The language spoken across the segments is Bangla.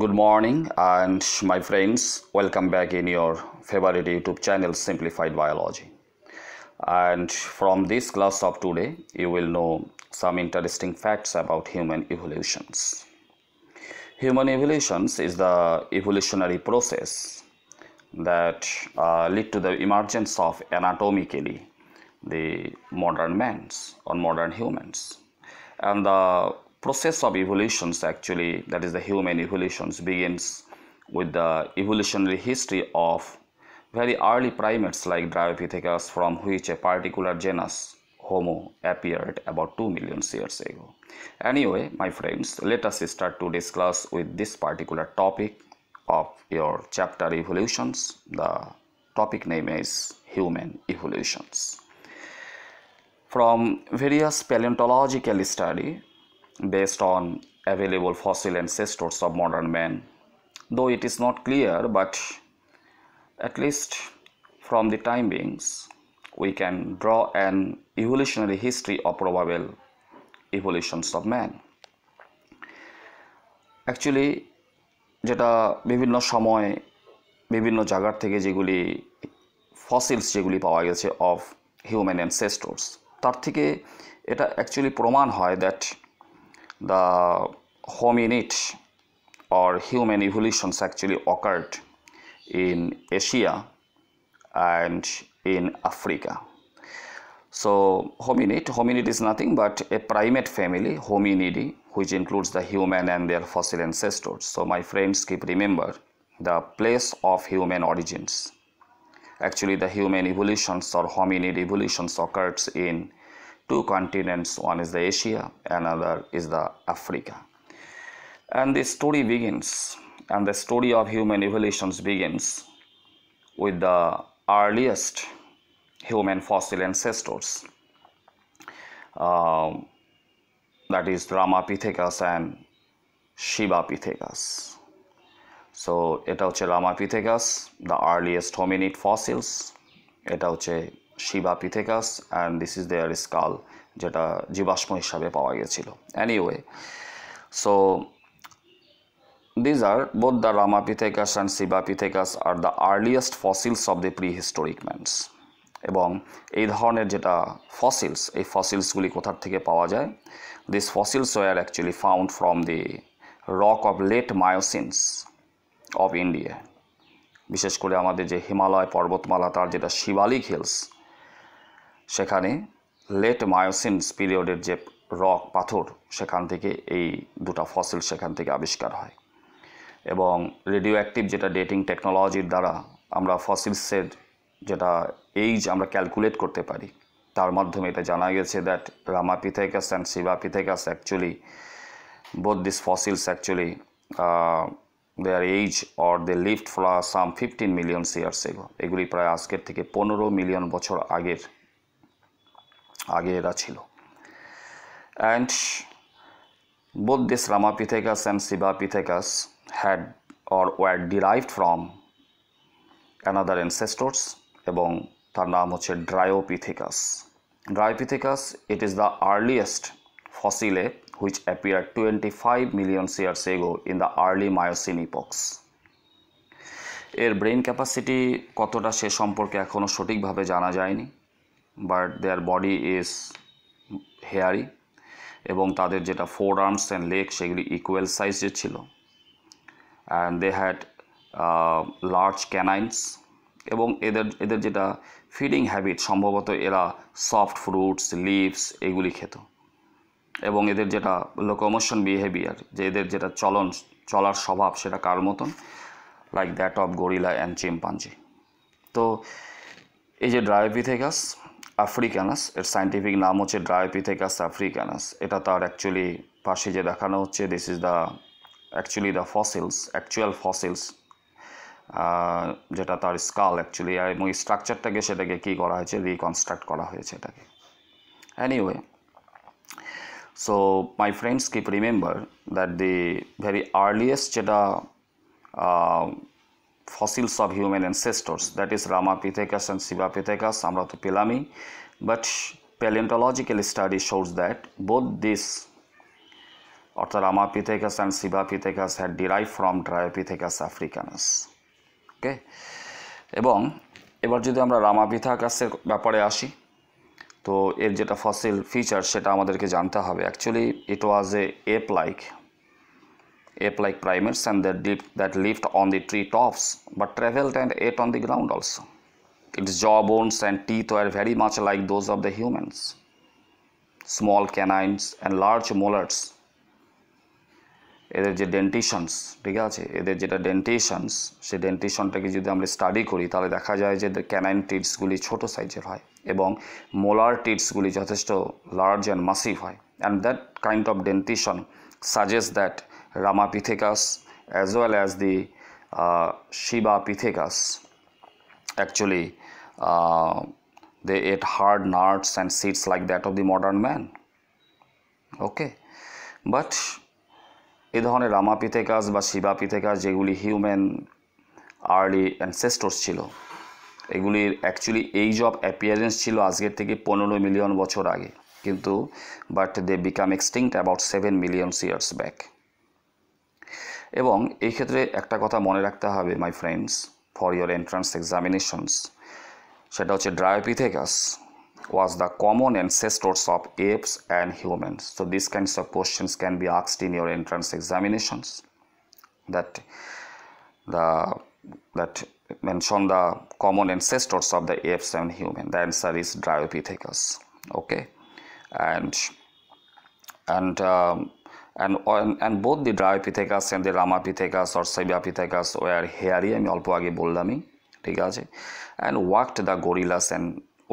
Good morning, and my friends, welcome back in your favorite YouTube channel, Simplified Biology. And from this class of today, you will know some interesting facts about human evolutions. Human evolutions is the evolutionary process that lead to the emergence of anatomically the modern mans or modern humans. And the process of evolutions actually, that is the human evolutions, begins with the evolutionary history of very early primates like Dryopithecus, from which a particular genus Homo appeared about 2 million years ago. Anyway, my friends, let us start today's class with this particular topic of your chapter evolutions. The topic name is human evolutions. From various paleontological study based on available fossil ancestors of modern man, though it is not clear, but at least from the time beings, we can draw an evolutionary history of probable evolutions of man. Actually, যেটা বিভিন্ন সময় বিভিন্ন জায়গার থেকে যেগুলি ফসিলস যেগুলি পাওয়া গেছে অফ হিউম্যান অ্যানসেস্টরস, তার থেকে এটা অ্যাকচুয়ালি প্রমাণ হয় that the hominid or human evolutions actually occurred in Asia and in Africa. So hominid is nothing but a primate family, hominidae, which includes the human and their fossil ancestors. So my friends, keep remember the place of human origins. Actually, the human evolutions or hominid evolutions occurs in two continents. One is the Asia, another is the Africa. And the story begins, and the story of human evolutions begins with the earliest human fossil ancestors, that is Ramapithecus and Shibapithecus. So এটা হচ্ছে Ramapithecus, the earliest hominid fossils. এটা হচ্ছে Shibapithecus, and this is their skull, যেটা জীবাশ্ম হিসাবে পাওয়া গিয়েছিল. Anyway, so these are both the Ramapithecus and Shibapithecus are the earliest fossils of the prehistoric mans. এবং এই ধরনের যেটা ফসিলস, এই ফসিলসগুলি কোথার থেকে পাওয়া যায়? These fossils were actually found from the rock of late Miocene of India. বিশেষ করে আমাদের যে হিমালয় পর্বতমালা, তার যেটা শিবালিক হিলস, সেখানে লেট মায়োসিন পিরিয়ডের যে রক পাথর, সেখান থেকে এই দুটা ফসিল সেখান থেকে আবিষ্কার হয়। এবং রেডিও অ্যাক্টিভ যেটা ডেটিং টেকনোলজির দ্বারা আমরা ফসিলসের যেটা এইজ আমরা ক্যালকুলেট করতে পারি, তার মাধ্যমে এটা জানা গেছে that Ramapithecus and Shibapithecus actually, both these fossils actually their age or they lived for some 15 million years ago. এগুলি প্রায় আজকের থেকে 15 মিলিয়ন বছর আগে এরা ছিল। And both this Ramapithecus and Shibapithecus had or were derived from another ancestors, এবং তার নাম হচ্ছে Dryopithecus. Dryopithecus, it is the earliest fossil which appeared 25 million years ago in the early Miocene epochs. এর ব্রেন ক্যাপাসিটি কতটা সে সম্পর্কে এখনও সঠিকভাবে জানা যায়নি, but there body is hairy, এবং তাদের যেটা ফোর আর্মস অ্যান্ড লেগ সেগুলি ইকুয়াল সাইজের ছিল, অ্যান্ড দে হ্যাড লার্জ ক্যানাইন্স, এবং এদের যেটা ফিডিং হ্যাবিট, সম্ভবত এরা সফট ফ্রুটস, লিভস এগুলি খেত, এবং এদের যেটা লোকোমোশন বিহেভিয়ার, যে এদের যেটা চলার স্বভাব, সেটা কার মতন, like that of gorilla and chimpanzee. তো এই যে Dryopithecus আফ্রিকানাস, এর সায়েন্টিফিক নাম হচ্ছে Dryopithecus আফ্রিকানাস। এটা তার অ্যাকচুয়ালি পাশে যে দেখানো হচ্ছে, this is the actually the fossils, actual fossils, যেটা তার স্কাল অ্যাকচুয়ালি, এবং স্ট্রাকচারটাকে সেটাকে কী করা হয়েছে, রিকনস্ট্রাক্ট করা হয়েছে এটাকে। Anyway, so my friends, keep remember that the very earliest যেটা fossils of human ancestors, that is Ramapithecus and Shibapithecus, আমরা তো পেলামই, but paleontological study shows that both these অর্থাৎ Ramapithecus and Sivapithecus had derive from Dryopithecus africanus. Okay, এবং এবার যদি আমরা রামাপিথেকাসের ব্যাপারে আসি, তো এর যেটা ফসিল ফিচার সেটা আমাদেরকে জানতে হবে। Actually it was ape like primates and that lived on the tree tops but traveled and ate on the ground also. Its jaw bones and teeth were very much like those of the humans. Small canines and large molars. এদের যে ডেন্টিশনস, ঠিক আছে, এদের যেটা ডেন্টেশনস, সেই ডেন্টেশনটাকে যদি আমরা স্টাডি করি তাহলে দেখা যায় যে ক্যানাইন টিটসগুলি ছোট সাইজের হয় এবং মোলার টিটসগুলি যথেষ্ট লার্জ অ্যান্ড মাসিভ হয়। And that kind of dentition suggest that Ramapithecus as well as the Shibapithegus actually they ate hard nuts and seeds like that of the modern man. Okay, but এই ধরনের রামাপিথেকাস বা শিবাপিথেকাস যেগুলি হিউম্যান আর্লি অ্যানসেস্টরস ছিল, এগুলির অ্যাকচুয়ালি এইজ অফ অ্যাপিয়ারেন্স ছিল আজকের থেকে 15 মিলিয়ন বছর আগে, কিন্তু but they become extinct about 7 million years back. এবং এই ক্ষেত্রে একটা কথা মনে রাখতে হবে my friends for your entrance examinations, সেটা হচ্ছে ড্রায়োপিথেকাস was the common ancestors of apes and humans. So these kinds of questions can be asked in your entrance examinations, that mention the common ancestors of the apes and human. The answer is Dryopithecus. Okay, and both the Dryopithecus and the Ramapithecus or Shibapithegus were hairy, আমি অল্প আগে বললামই, ঠিক আছে, and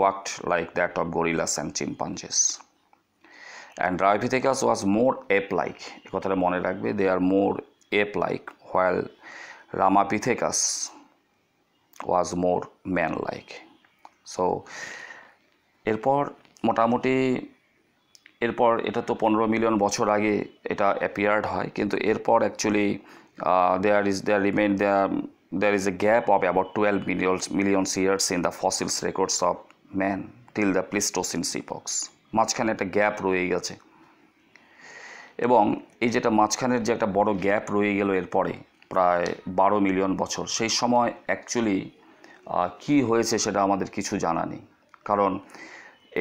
walked like that of gorillas and chimpanzees. And Dryopithecus was more ape-like. এই কথাটা মনে রাখবে, they are more ape-like, while Ramapithecus was more man-like. So এরপর মোটামুটি এটা তো 15 মিলিয়ন বছর আগে এটা অ্যাপিয়ার্ড হয়, কিন্তু এরপর actually there is a gap of about 12 million years in the fossils records of man till the Pleistocene epochs. মাঝখানে একটা গ্যাপ রয়ে গেছে, এবং এই যেটা মাঝখানের যে একটা বড় গ্যাপ রয়ে গেল এরপরে প্রায় 12 মিলিয়ন বছর, সেই সময় অ্যাকচুয়ালি কি হয়েছে সেটা আমাদের কিছু জানা নেই। কারণ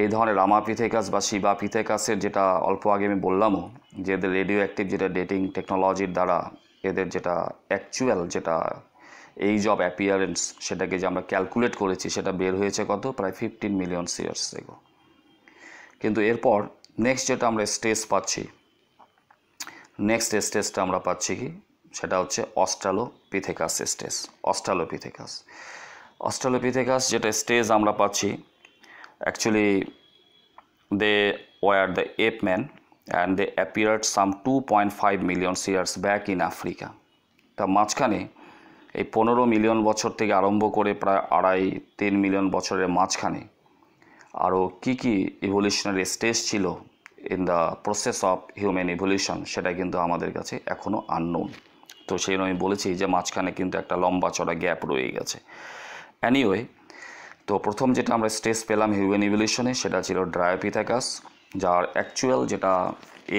এই ধরনের রামাপিথেকাস বা শিবাপিথেকাসের যেটা অল্প আগে আমি বললামও, যে এদের রেডিও অ্যাক্টিভ যেটা ডেটিং টেকনোলজির দ্বারা এদের যেটা অ্যাকচুয়াল যেটা এইজ অফ অ্যাপিয়ারেন্স সেটাকে যে আমরা ক্যালকুলেট করেছি সেটা বের হয়েছে কত, প্রায় 15 মিলিয়ন ইয়ার্স এগো। কিন্তু এরপর নেক্সট যেটা আমরা স্টেজ পাচ্ছি, নেক্সট স্টেজটা আমরা পাচ্ছি কি, সেটা হচ্ছে অস্ট্রালোপিথেকাস স্টেজ। অস্ট্রালোপিথেকাস যেটা স্টেজ আমরা পাচ্ছি, actually they were the ape man and they appeared some 2.5 million years back in Africa. তা মাঝখানে এই 15 মিলিয়ন বছর থেকে আরম্ভ করে প্রায় 2.5-3 মিলিয়ন বছরের মাঝখানে আরও কী কী ইভলিউশনারি স্টেজ ছিল in the process of human evolution, সেটা কিন্তু আমাদের কাছে এখনও আননোন। তো সেই আমি বলেছি যে মাঝখানে কিন্তু একটা লম্বা চড়া গ্যাপ রয়ে গেছে। অ্যানিওয়ে, তো প্রথম যেটা আমরা স্টেজ পেলাম হিউম্যান ইভলিউশনে সেটা ছিল ড্রায়োপিথেকাস, যার অ্যাকচুয়াল যেটা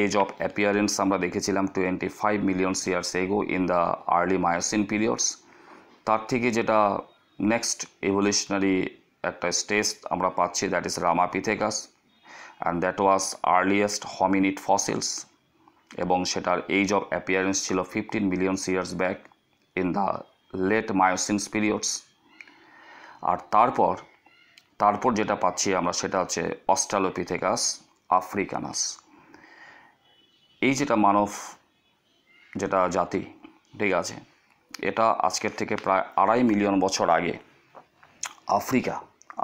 এজ অফ অ্যাপিয়ারেন্স আমরা দেখেছিলাম 25 million years ago in the early Miocene periods. তার থেকে যেটা নেক্সট ইভলিউশনারি একটা স্টেজ আমরা পাচ্ছি, that is Ramapithecus, and that was earliest hominid fossils, এবং সেটার এজ অফ অ্যাপিয়ারেন্স ছিল 15 million years back in the late Miocenes periods. আর তারপর যেটা পাচ্ছি আমরা সেটা হচ্ছে অস্ট্রালোপিথেকাস আফ্রিকানাস। এই যেটা মানব যেটা জাতি, ঠিক আছে, এটা আজকের থেকে প্রায় 2.5 মিলিয়ন বছর আগে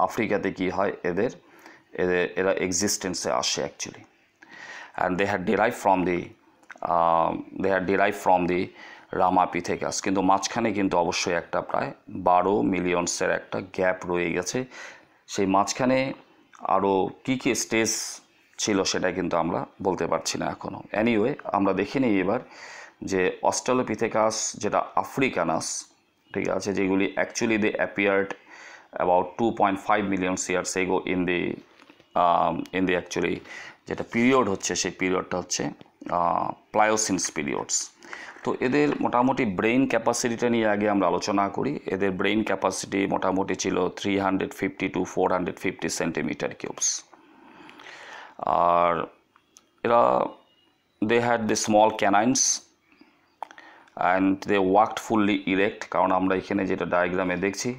আফ্রিকাতে কি হয়, এরা এক্সিস্টেন্সে আসে actually, and they had derive from the Ramapithecus. কিন্তু মাঝখানে কিন্তু অবশ্যই একটা প্রায় 12 মিলিয়নসের একটা গ্যাপ রয়ে গেছে। সেই মাঝখানে আরও কী কী স্টেজ ছিল সেটা কিন্তু আমরা বলতে পারছি না এখনও। অ্যানিওয়ে, আমরা দেখে নিই এবার যে অস্ট্রালোপিথেকাস যেটা আফ্রিকানাস, ঠিক আছে, যেগুলি actually they appeared about 2.5 million years ago in the actually যেটা পিরিয়ড হচ্ছে সেই পিরিয়ডটা হচ্ছে প্লায়োসিন পিরিয়ডস। তো এদের মোটামুটি ব্রেইন ক্যাপাসিটিটা নিয়ে আগে আমরা আলোচনা করি। এদের ব্রেইন ক্যাপাসিটি মোটামুটি ছিল 350 to 450 সেন্টিমিটার কিউবস। আর এরা they had the small canines and they worked fully erect, কারণ আমরা এখানে যেটা ডায়াগ্রামে দেখছি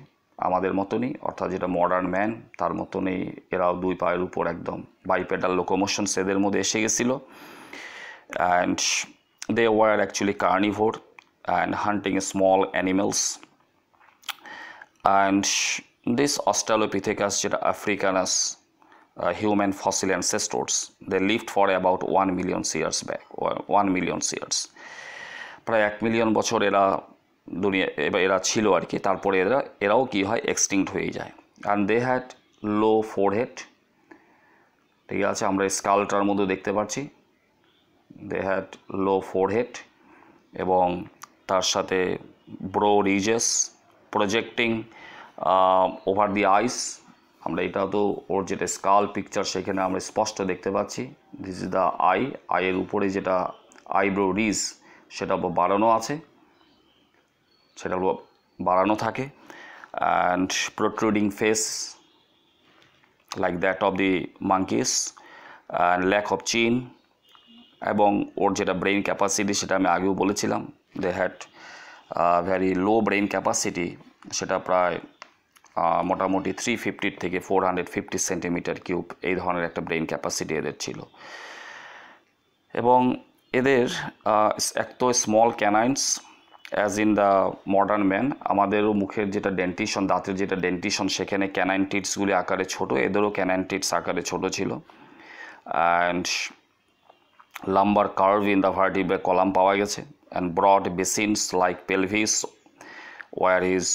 আমাদের মতনই, অর্থাৎ যেটা মডার্ন ম্যান তার মতনই এরাও দুই পায়ের উপর একদম বাইপেডাল লোকোমোশনস এদের মধ্যে এসে গেছিলো। And they were actually carnivore and hunting small animals. And this Australopithecus যেটা Africanus human fossil ancestors, they lived for about 1 million years back, or 1 million years, প্রায় 1 মিলিয়ন বছর এরা এরা ছিল আর কি। তারপরে এরাও কি হয়, এক্সটিংক্ট হয়ে যায়। And they had low forehead, ঠিক আছে, আমরা স্কালটার মধ্যে দেখতে পাচ্ছি দে হ্যাড লো ফোরহেড, এবং তার সাথে bro rises projecting over the আইস। আমরা এটা তো ওর যেটা স্কাল পিকচার সেখানে আমরা স্পষ্ট দেখতে পাচ্ছি, দিস ইজ দ্য আই, আইয়ের উপরে যেটা আইব্রো রিজ সেটা বাড়ানো আছে, সেটা বাড়ানো থাকে। And protruding face like that of the monkeys, and lack of chin. এবং ওর যেটা ব্রেইন ক্যাপাসিটি সেটা আমি আগেও বলেছিলাম, they had very low brain capacity, সেটা প্রায় মোটামুটি 350 থেকে 450 সেন্টিমিটার কিউব এই ধরনের একটা ব্রেইন ক্যাপাসিটি এদের ছিল। এবং এদের এক তো small canines as in the modern man, আমাদেরও মুখের যেটা ডেন্টিশন, দাঁতের যেটা ডেন্টিশন সেখানে ক্যানাইন টিটসগুলি আকারে ছোট, এদেরও ক্যানাইন টিটস আকারে ছোট ছিল। And lumbar curve in the vertebral column পাওয়া গেছে, and broad basins like pelvis were his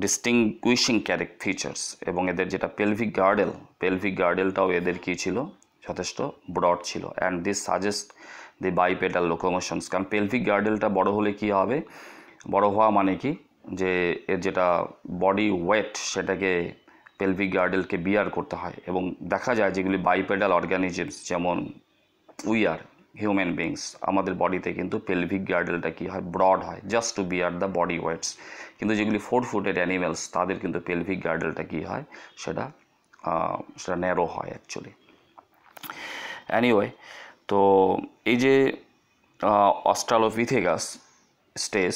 distinguishing features। এবং এদের যেটা pelvic girdleটাও এদের কি ছিল, যথেষ্ট ব্রড ছিল। and this suggests the bipedal locomotions, কারণ pelvic girdleটা বড় হলে কি হবে, বড় হওয়া মানে কি, যে এর যেটা বডি ওয়েট সেটাকে pelvic girdleকে বিয়ার করতে হয়। এবং দেখা যায় যেগুলি বাইপেডাল অর্গানিজমস, যেমন উই আর হিউম্যান বিংস, আমাদের বডিতে কিন্তু পেলভিক গার্ডেলটা কী হয়, ব্রড হয়, just to bear the body weights. কিন্তু যেগুলি 4 ফুটেড অ্যানিমেলস তাদের কিন্তু পেলভিক গার্ডেলটা কী হয়, সেটা ন্যারো হয় অ্যাকচুয়ালি। অ্যানিওয়ে, তো এই যে অস্ট্রালোপিথেকাস স্টেজ,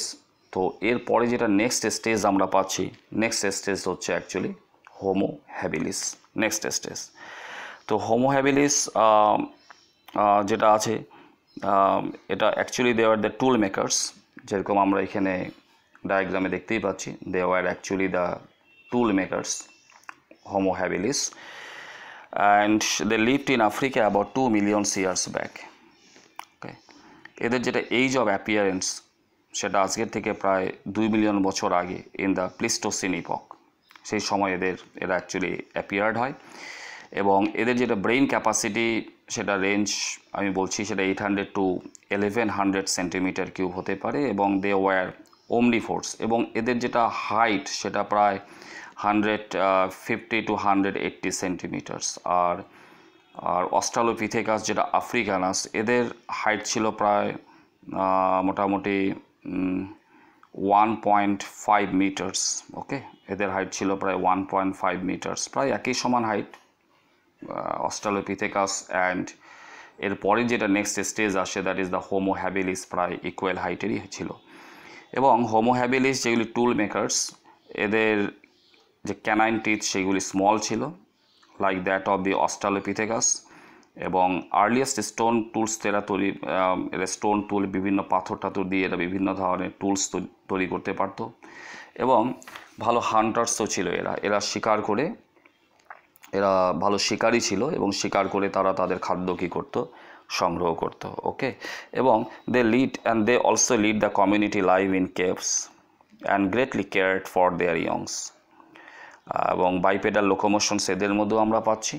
তো এরপরে যেটা নেক্সট স্টেজ আমরা পাচ্ছি, নেক্সট স্টেজ হচ্ছে actually Homo habilis, next stage. তো হোমো হ্যাবিলিস যেটা আছে, এটা actually they are the tool makers, যেরকম আমরা এখানে ডায়াগ্রামে দেখতেই পাচ্ছি, they are actually the tool makers, Homo habilis, and they lived in Africa about 2 million years back. Okay, এদের যেটা এইজ অফ অ্যাপিয়ারেন্স সেটা আজকের থেকে প্রায় 2 মিলিয়ন বছর আগে, ইন দ্য প্লিস্টোসিন ইপক, সেই সময় এরা অ্যাকচুয়ালি অ্যাপিয়ার্ড হয়। এবং এদের যেটা ব্রেইন ক্যাপাসিটি সেটা রেঞ্জ আমি বলছি, সেটা 800 to 1100 সেন্টিমিটার কিউব হতে পারে। এবং দে ওয়ার ওমনিফোর্স, এবং এদের যেটা হাইট সেটা প্রায় 150 to 180 সেন্টিমিটার্স। আর অস্ট্রালোপিথেকাস যেটা আফ্রিকানাস, এদের হাইট ছিল প্রায় মোটামুটি 1.5 মিটার্স। ওকে, এদের হাইট ছিল প্রায় 1.5 মিটার্স, প্রায় একই সমান হাইট অস্ট্রালোপিথেকাস। অ্যান্ড এরপরে যেটা নেক্সট স্টেজ আসে, that is the Homo habilis, প্রায় ইকুয়াল হাইটেরই ছিল। এবং হোমো হ্যাবিলিস যেগুলি টুল মেকার্স, এদের যে ক্যানাইন টিথ সেগুলি স্মল ছিল, like that of the Australopithecus. এবং আর্লিয়েস্ট স্টোন টুলস এরা তৈরি, স্টোন টুল, বিভিন্ন পাথর টাথর দিয়ে এরা বিভিন্ন ধরনের টুলস তৈরি করতে পারত। এবং ভালো হান্টার্সও ছিল এরা শিকার করে, এরা ভালো শিকারই ছিল, এবং শিকার করে তারা তাদের খাদ্য কী করতো, সংগ্রহ করতো। ওকে, এবং they also lead the community live in caves and greatly cared for their youngs. এবং বাইপেডাল লোকোমোশনস এদের মধ্যেও আমরা পাচ্ছি।